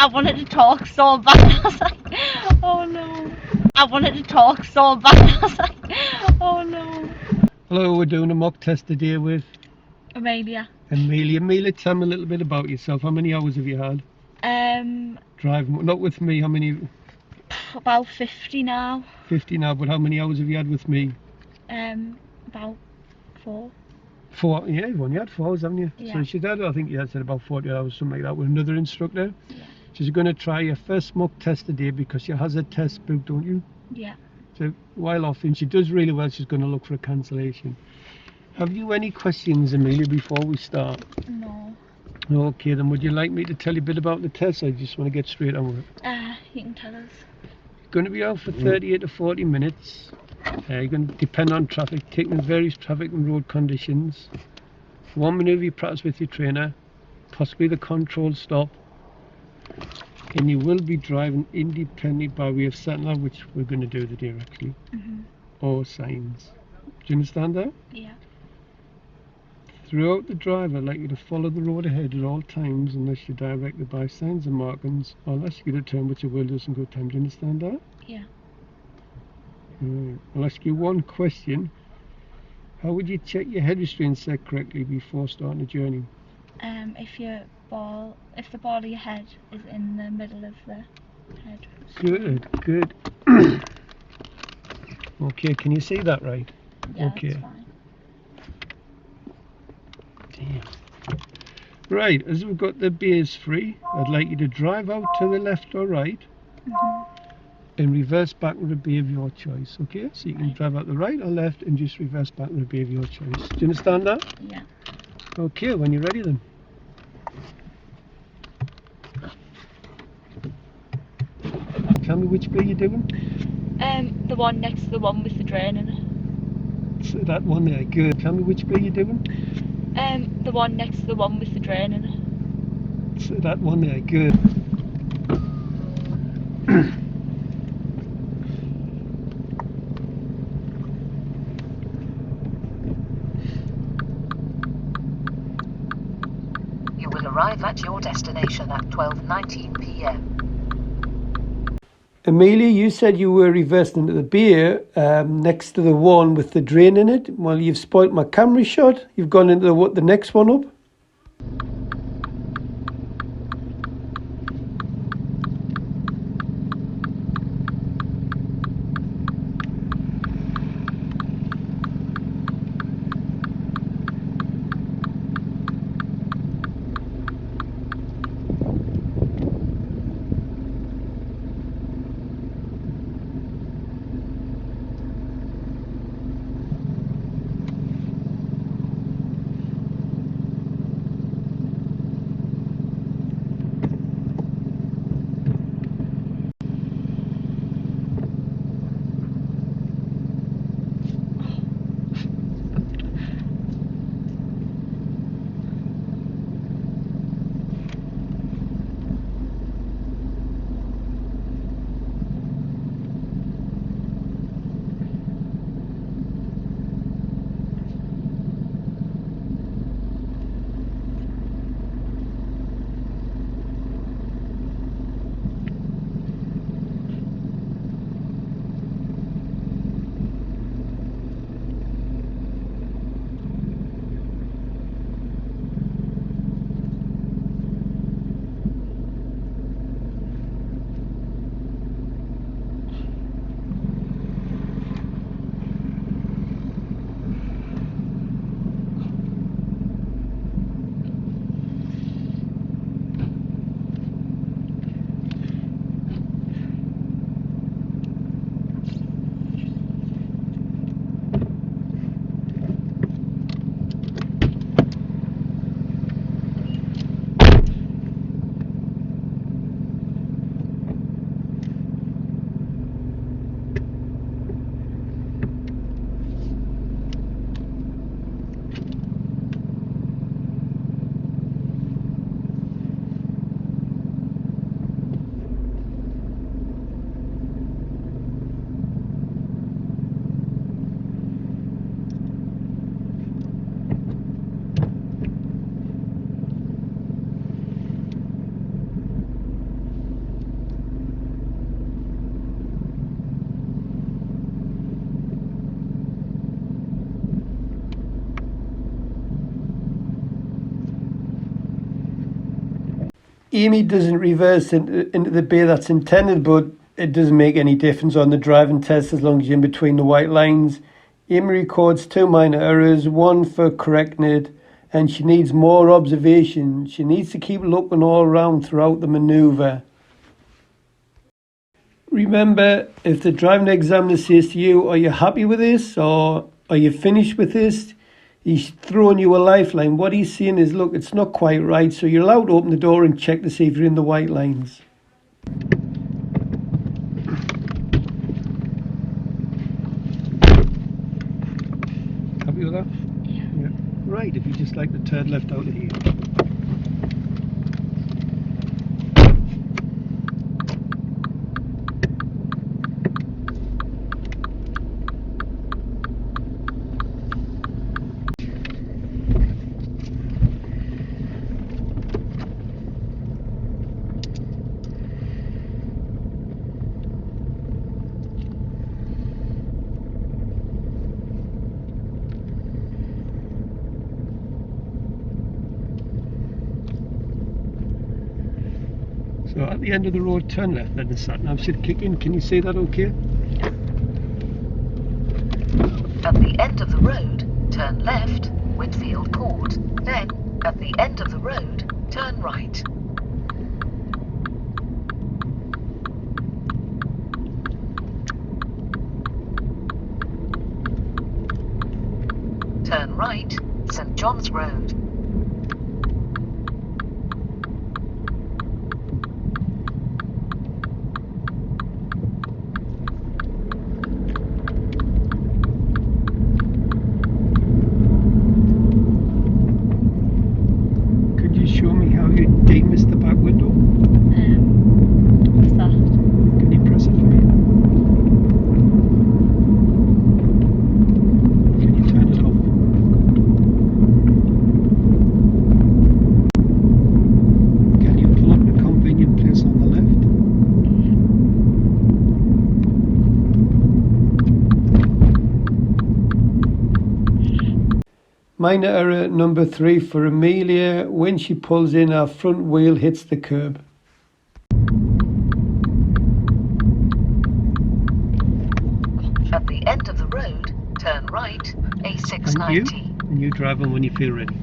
I wanted to talk so bad. I was like, oh no. I wanted to talk so bad. I was like, oh no. Hello, we're doing a mock test today with Amelia. Amelia, tell me a little bit about yourself. How many hours have you had driving? Not with me, how many? About 50 now. 50 now, but how many hours have you had with me? About 4. 4, yeah, you've only had 4 hours, haven't you? Yeah. So she's had, I think you had said about 40 hours, something like that, with another instructor. Yeah. She's going to try your first mock test today because she has a test booked, don't you? Yeah. So while off, and she does really well, she's going to look for a cancellation. Have you any questions, Amelia, before we start? No. Okay, then would you like me to tell you a bit about the test? I just want to get straight on with it. You can tell us. Going to be out for 38 to 40 minutes. You're going to depend on traffic, taking various traffic and road conditions. 1 manoeuvre you practice with your trainer, possibly the controlled stop. And you will be driving independently by way of sat nav, which we're going to do today actually, or signs. Do you understand that? Yeah. Throughout the drive, I'd like you to follow the road ahead at all times unless you're directed by signs and markings. I'll ask you to turn which your will doesn't go time. Do you understand that? Yeah. Right. I'll ask you one question. How would you check your head restraint set correctly before starting a journey? If the ball of your head is in the middle of the head. Good. Okay, can you see that right? Yeah, Okay. that's fine. Damn. Right, as we've got the beers free, I'd like you to drive out to the left or right and reverse back with a beer of your choice, okay? So you can drive out the right or left and just reverse back with a beer of your choice. Do you understand that? Yeah. Okay, when you're ready then. Tell me which beer you're doing. The one next to the one with the drain in it. So that one there, good. Tell me which beer you're doing. The one next to the one with the drain in it. So that one there, good. You will arrive at your destination at 12:19 p.m. Amelia, you said you were reversing into the beer next to the one with the drain in it. Well, you've spoilt my camera shot. You've gone into the next one up. Amy doesn't reverse into the bay that's intended, but it doesn't make any difference on the driving test as long as you're in between the white lines. Amy records 2 minor errors, 1 for correcting it, and she needs more observation. She needs to keep looking all around throughout the manoeuvre. Remember, if the driving examiner says to you, are you happy with this, or are you finished with this? He's throwing you a lifeline. What he's saying is, look, it's not quite right, so you're allowed to open the door and check to see if you're in the white lines. Happy with that? Yeah. Right, if you just like to turn left out of here. So at the end of the road, turn left, then the sat-nav should kick in. Can you say that okay? At the end of the road, turn left, Whitfield Court. Then, at the end of the road, turn right. Turn right, St. John's Road. Could you show me how you demist the back window? What's that? Can you press it for me? Can you turn it off? Can you pull up the convenient place on the left? Minor error number 3 for Amelia. When she pulls in, her front wheel hits the curb. At the end of the road, turn right, A690. Thank you. And you drive on when you feel ready.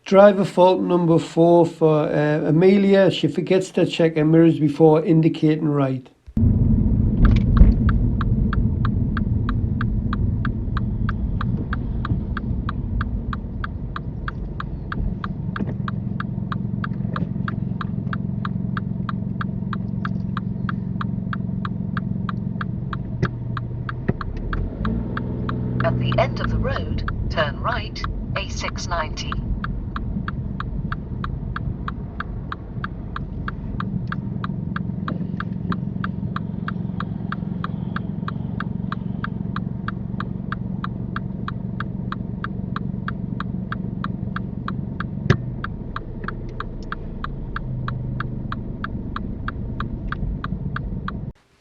Driver fault number 4 for Amelia. She forgets to check her mirrors before indicating right. At the end of the road, turn right, A690.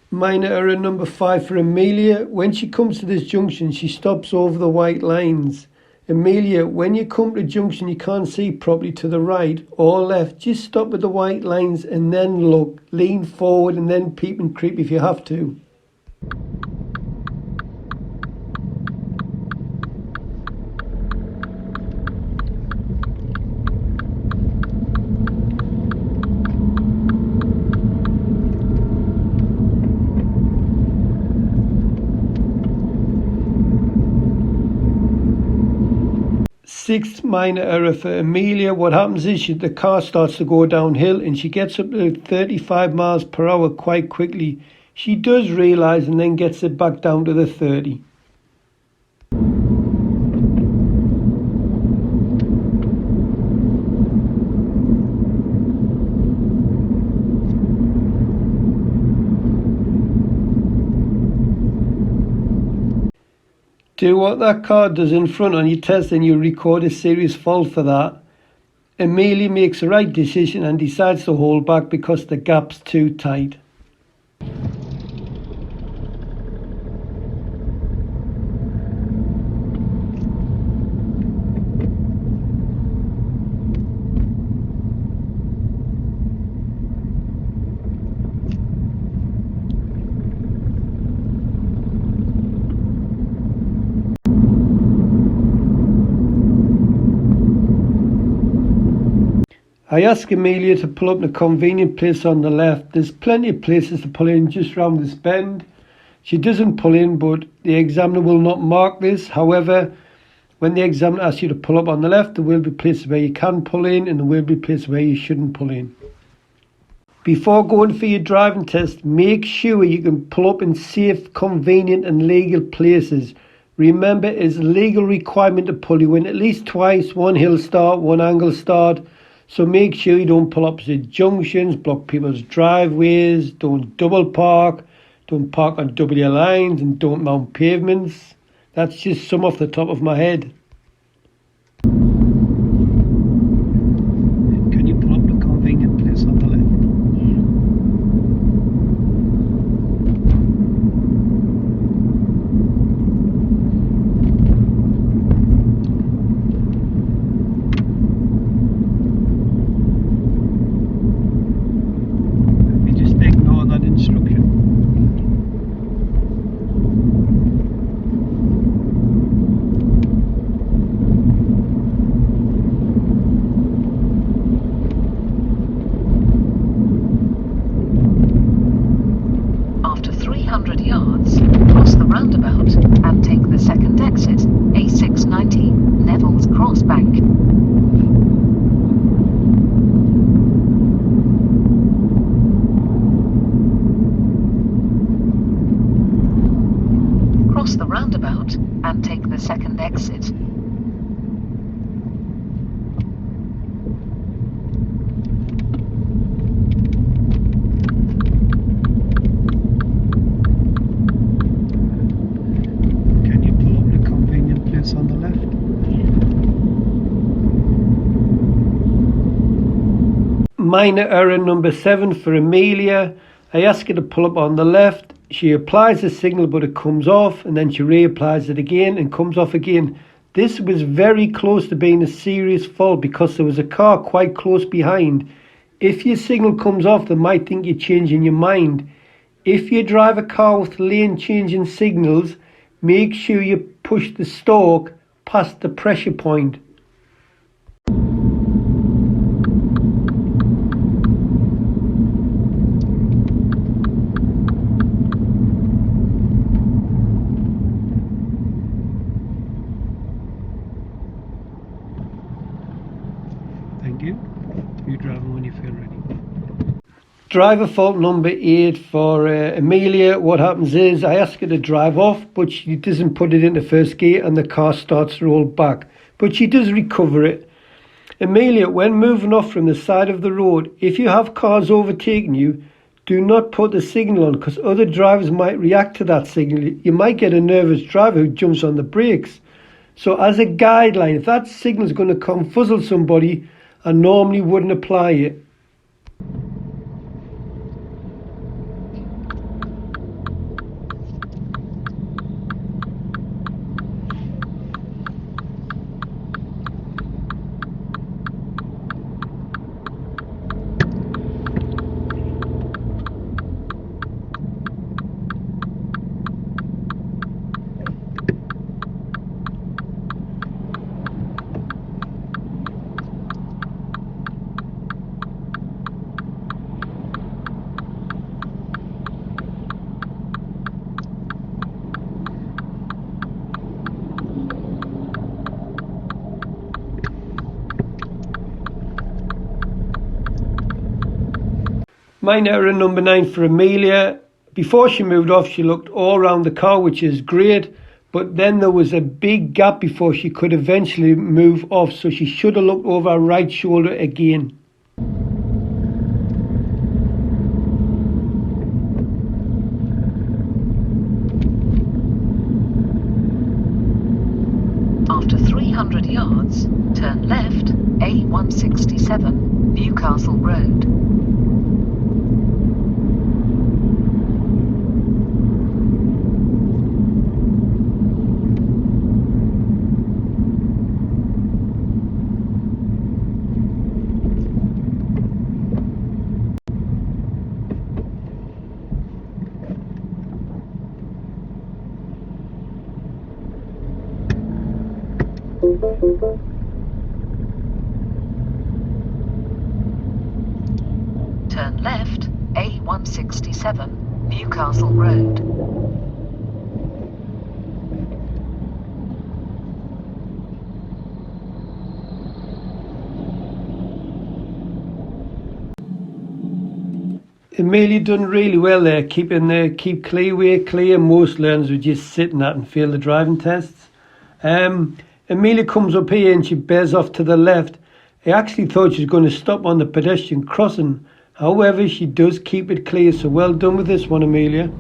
Minor error number 5 for Amelia. When she comes to this junction, she stops over the white lines. Amelia, when you come to the junction, you can't see properly to the right or left. Just stop at the white lines and then look. Lean forward and then peep and creep if you have to. Sixth minor error for Amelia. What happens is the car starts to go downhill and she gets up to 35 miles per hour quite quickly. She does realise and then gets it back down to the 30. Do what that car does in front on your test and you record a serious fault for that. Amelia makes the right decision and decides to hold back because the gap's too tight. I ask Amelia to pull up in a convenient place on the left. There's plenty of places to pull in just round this bend. She doesn't pull in, but the examiner will not mark this. However, when the examiner asks you to pull up on the left, there will be places where you can pull in and there will be places where you shouldn't pull in. Before going for your driving test, make sure you can pull up in safe, convenient and legal places. Remember, it's a legal requirement to pull you in at least twice, one hill start, one angle start. So make sure you don't pull opposite junctions, block people's driveways, don't double park, don't park on double lines and don't mount pavements. That's just some off the top of my head. Can you pull up the convenient place on the left? After 300 yards, cross the roundabout and take the second exit, A690, Neville's Cross Bank. Cross the roundabout and take the second exit. On the left. Minor error number 7 for Amelia. I ask her to pull up on the left. She applies the signal but it comes off and then she reapplies it again and comes off again. This was very close to being a serious fault because there was a car quite close behind. If your signal comes off, they might think you're changing your mind. If you drive a car with lane changing signals, make sure you push the stalk past the pressure point. Thank you. You drive when you feel ready. Driver fault number 8 for Amelia. What happens is I ask her to drive off, but she doesn't put it into first gear and the car starts to roll back. But she does recover it. Amelia, when moving off from the side of the road, if you have cars overtaking you, do not put the signal on because other drivers might react to that signal. You might get a nervous driver who jumps on the brakes. So as a guideline, if that signal is going to confuzzle somebody, I normally wouldn't apply it. Minor error number 9 for Amelia. Before she moved off, she looked all around the car, which is great, but then there was a big gap before she could eventually move off, so she should have looked over her right shoulder again. A167, Newcastle Road. Turn left, A167, Newcastle Road. Amelia done really well there, keep clear. Most learners would just sit in that and fail the driving tests. Amelia comes up here and she bears off to the left. I actually thought she was going to stop on the pedestrian crossing. However, she does keep it clear, so well done with this one, Amelia.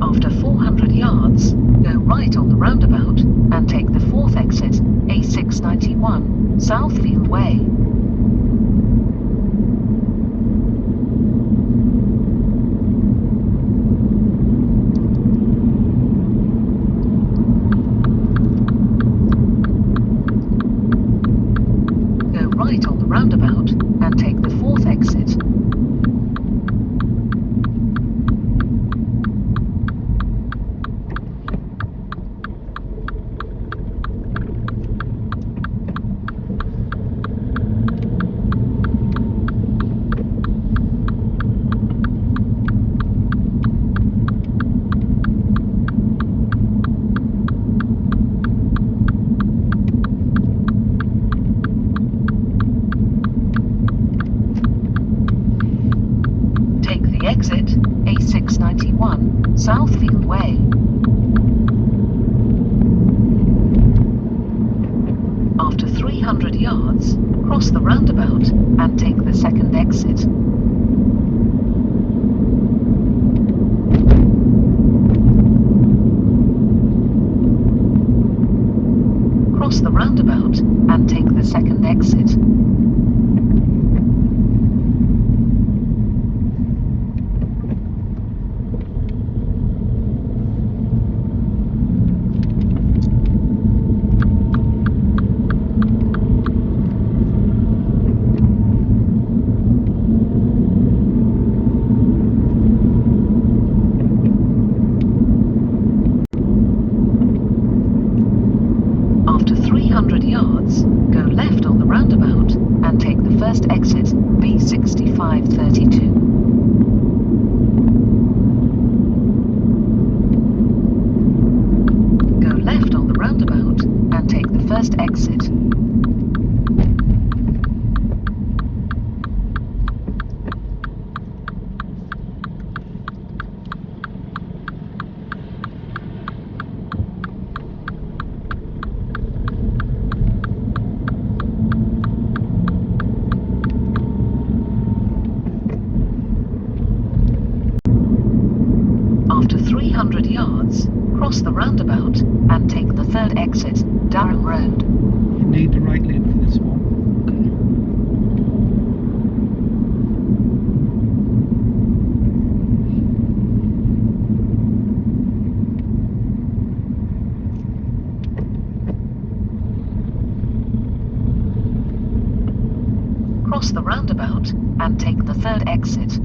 After 400 yards, go right on the roundabout and take the fourth exit, A691, Southfield Way. Go right on the roundabout and take the fourth exit. Exit A691, Southfield Way. After 300 yards, cross the roundabout and take the second exit. Cross the roundabout and take the second exit. After 300 yards, go left on the roundabout and take the first exit, B6532. Go left on the roundabout and take the first exit. After 300 yards, cross the roundabout and take the third exit, Durham Road. You need the right lane for this one. cross the roundabout and take the third exit.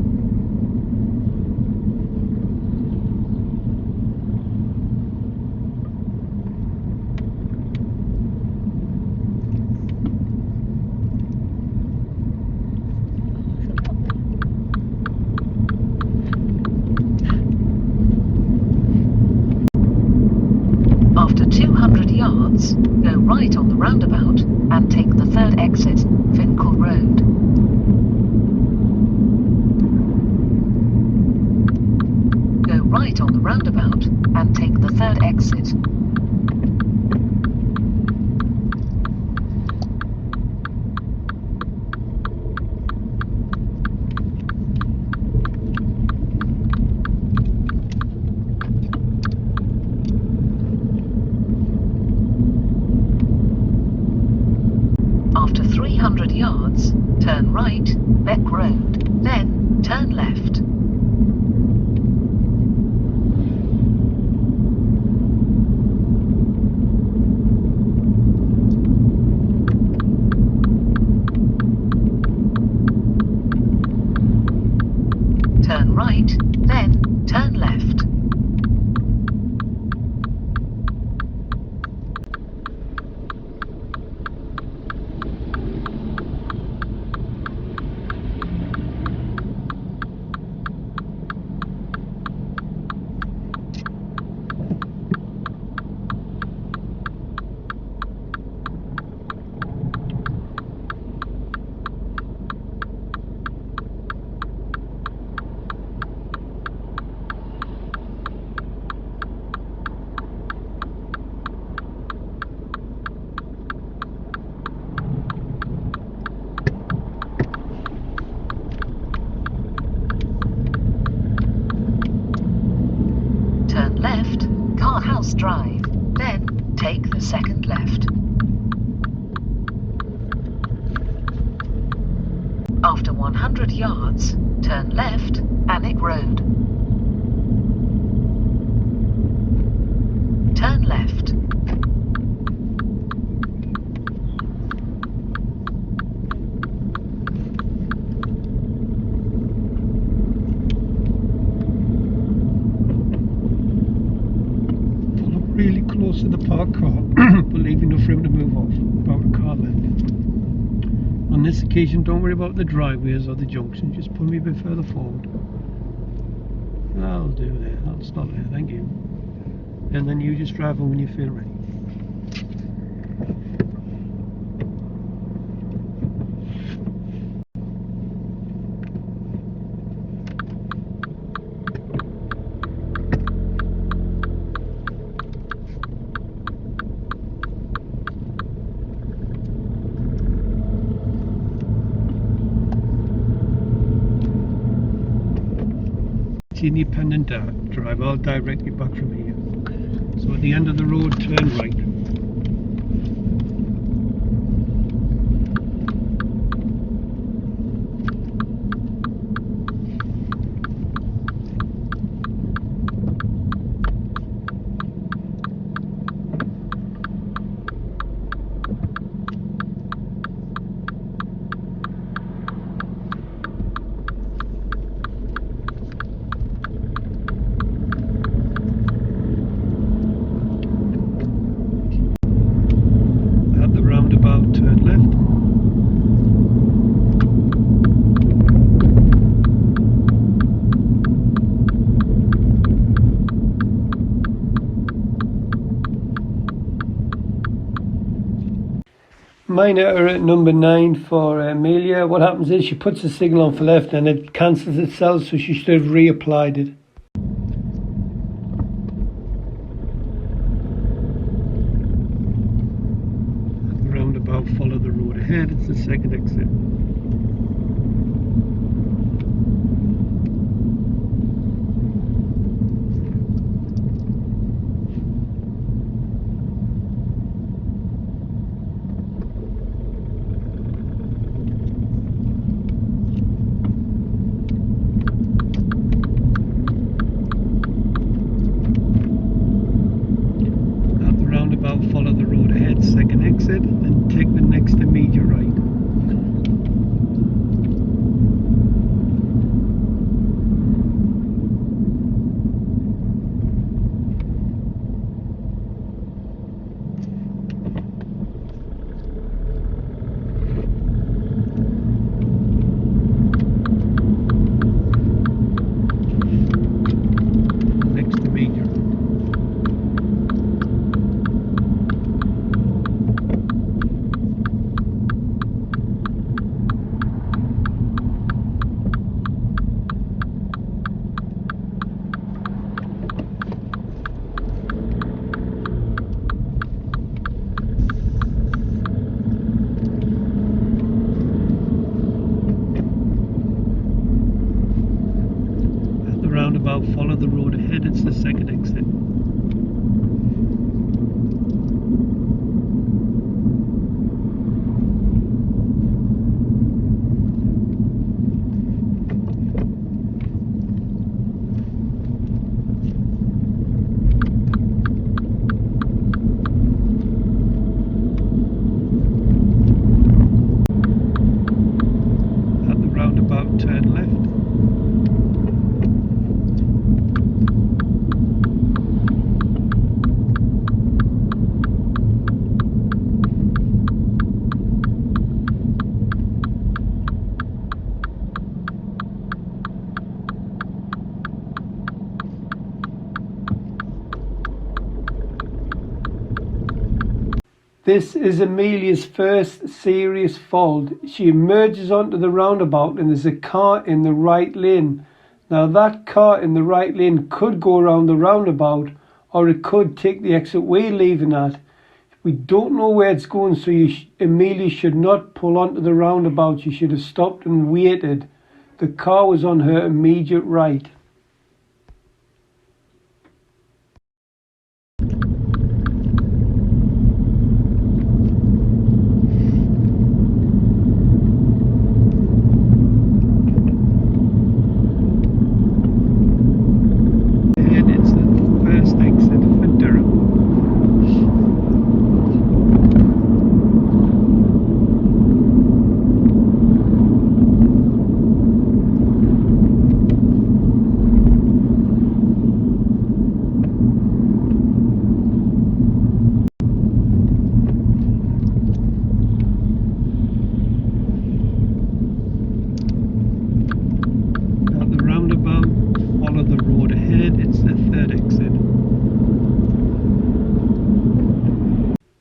After 200 yards, go right on the roundabout and take the third exit, Finkel Road. Go right on the roundabout and take the third exit. After 300 yards, turn right, Beck Road, then turn left. Turn right, then turn left. Turn left, Car House Drive, then take the second left. After 100 yards, turn left, Alnwick Road. Turn left. Really close to the parked car, but leaving enough room to move off. About a car length. On this occasion, don't worry about the driveways or the junction, just pull me a bit further forward. That'll do there, I'll stop there, thank you. And then you just drive on when you feel ready. Independent drive, I'll direct you back from here. So at the end of the road, turn right. Turn left. Minor error at number 9 for Amelia. What happens is she puts the signal on for left and it cancels itself, so she should have reapplied it. Roundabout, follow the road ahead, it's the second exit. Follow the road ahead, second exit, then take the next immediate right. This is Amelia's first serious fault. She emerges onto the roundabout and there's a car in the right lane. Now that car in the right lane could go around the roundabout, or it could take the exit we're leaving at. We don't know where it's going, so Amelia should not pull onto the roundabout. She should have stopped and waited. The car was on her immediate right.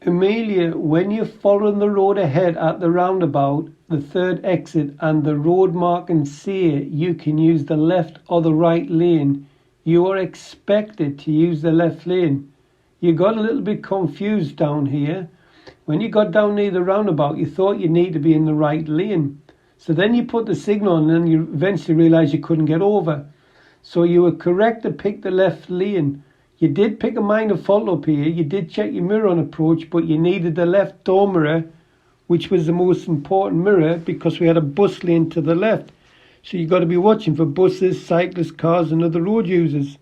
Amelia, when you're following the road ahead at the roundabout, the third exit, and the road markings say you can use the left or the right lane, you are expected to use the left lane. You got a little bit confused down here. When you got down near the roundabout, you thought you need to be in the right lane. So then you put the signal on and then you eventually realised you couldn't get over. So you were correct to pick the left lane. You did pick a minor fault up here. You did check your mirror on approach, but you needed the left door mirror, which was the most important mirror because we had a bus lane to the left. So you've got to be watching for buses, cyclists, cars and other road users.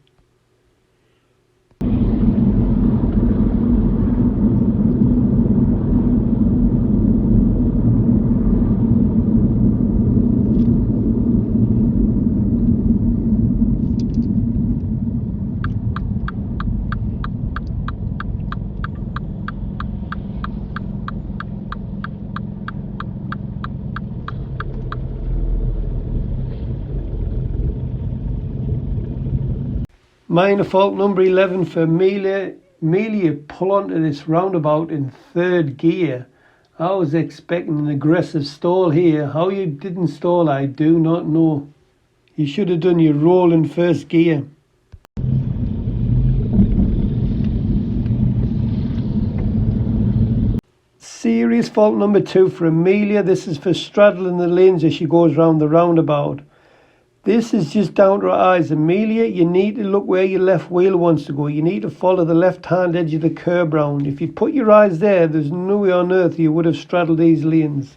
Minor fault number 11 for Amelia. Amelia pull onto this roundabout in third gear. I was expecting an aggressive stall here. How you didn't stall, I do not know. You should have done your roll in first gear. Serious fault number 2 for Amelia. This is for straddling the lanes as she goes round the roundabout. This is just down to her eyes. Amelia, you need to look where your left wheel wants to go. You need to follow the left-hand edge of the curb round. If you put your eyes there, there's no way on earth you would have straddled these lanes.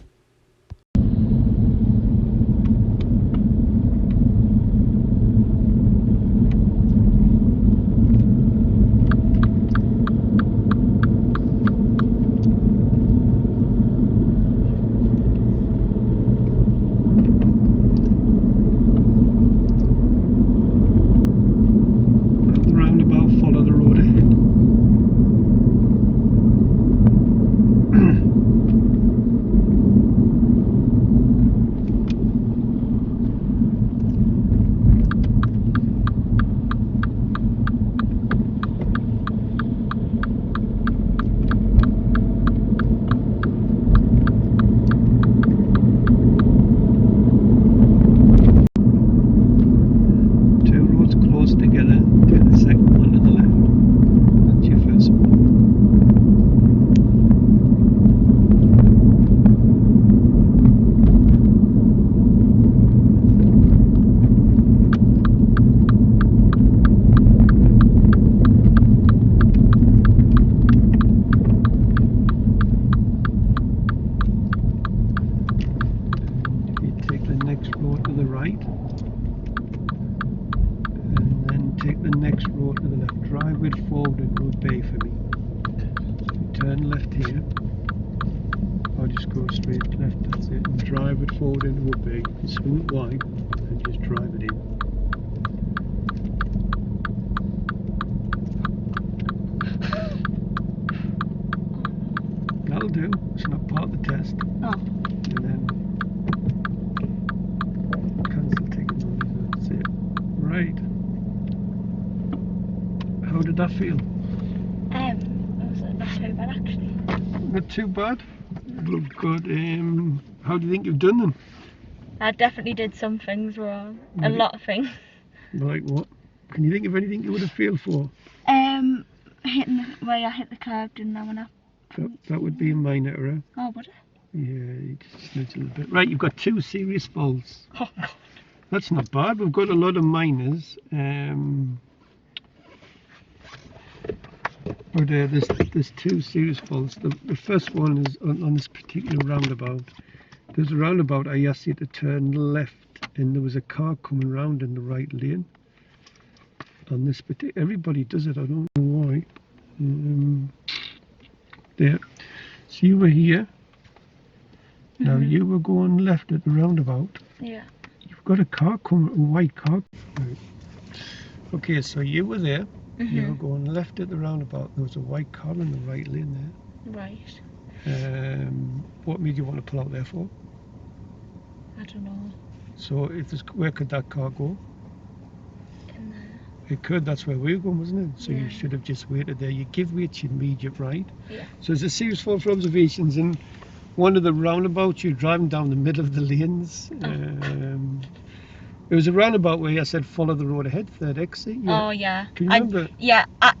Turn left here, or just go straight left, that's it, and drive it forward into a bay, swing it wide and just drive it in. That'll do, it's not part of the test. Oh. And then cancel ticket noise, that's it. Right. How did that feel? It was not too bad actually. Not too bad. We've got, how do you think you've done them? I definitely did some things wrong. A Really? lot of things. Like what? Can you think of anything you would have failed for? Where I hit the curb, didn't I, when I... That would be a minor error. Oh, would it? Yeah, you just smidge a little bit. Right, you've got 2 serious faults. Oh, God. That's not bad. We've got a lot of minors. But there's 2 serious faults. The first one is on this particular roundabout. There's a roundabout I asked you to turn left, and there was a car coming round in the right lane. On this particular, everybody does it. I don't know why. There. So you were here. Now you were going left at the roundabout. Yeah. You've got a car coming, a white car. Right. Okay, so you were there. You were going left at the roundabout. There was a white car in the right lane there. Right. What made you want to pull out there for? I don't know. So if there's, where could that car go? In there. It could. That's where we were going, wasn't it? So Yeah. you should have just waited there. You give way at your immediate right. Yeah. So there's a serious fault for observations in one of the roundabouts. You're driving down the middle of the lanes. It was a roundabout where I said follow the road ahead, third exit. Oh, yeah. Can you remember?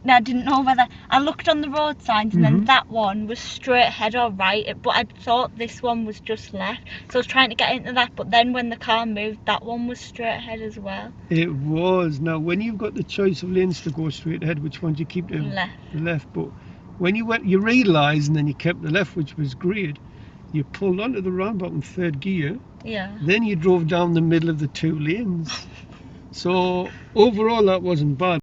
I didn't know whether... I looked on the road signs and then that one was straight ahead or right, but I thought this one was just left. So I was trying to get into that, but then when the car moved, that one was straight ahead as well. It was. Now, when you've got the choice of lanes to go straight ahead, which ones you keep? Left. The left. But when you went, you realised and then you kept the left, which was great. You pulled onto the roundabout in 3rd gear. Yeah. Then you drove down the middle of the 2 lanes. So overall, that wasn't bad.